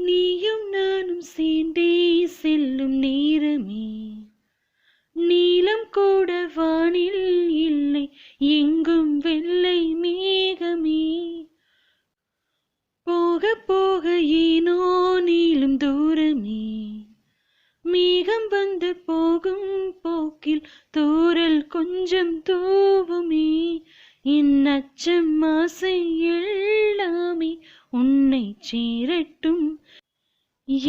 நீயும் நானும் சேர்ந்தே செல்லும் நேரமே, நீலம் கூட வானில் இல்லை, எங்கும் வெள்ளை மேகமே. போக போக ஏனோ நீளும் தூரமே, மேகம் வந்து போகும் போக்கில் தூறல் கொஞ்சம் தூவுமே. என் அச்சம் ஆசை எல்லாமே உன்னை சேரட்டும்,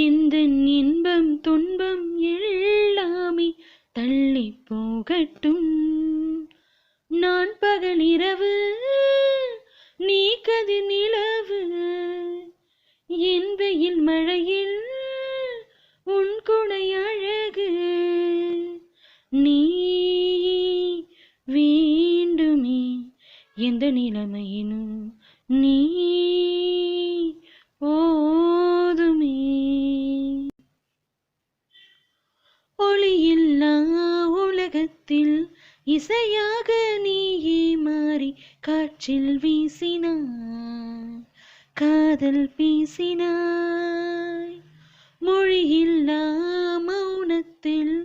எந்த இன்பம் துன்பம் எல்லாமே தள்ளி போகட்டும். நான் பகல் இரவு, நீ கதிர் நிலவு, என் வெயில் மழையில் உன் குடை அழகு. நீ வேண்டுமே எந்த நிலைமையினும் நீ போதுமே. ஒளியில்லா உலகத்தில் இசையாக நீயே மாறி காற்றில் வீசினாய், காதல் பேசினாய். மொழியில்லா மௌனத்தில்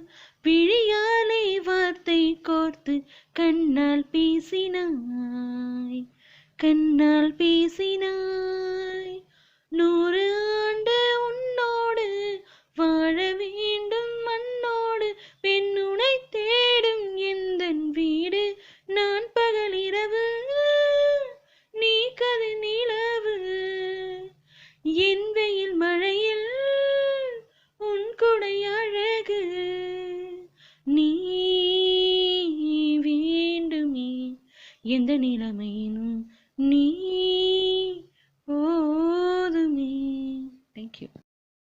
விழியாலே வார்த்தை கோர்த்து கண்ணால் பேசினாய், கண்ணால் பேசினாய். 100 ஆண்டு உன்னோடு வாழ வேண்டும் மண்ணோடு, பெண்ணுனை தேடும் எந்தன் வீடு. நான் பகல் இரவு, நீ கதிர் நிலவு, என் வெயில் மழையில் உன் குடை அழகு. நீ வேண்டுமே எந்த நிலைமையினும் நீ போதுமே. Thank you.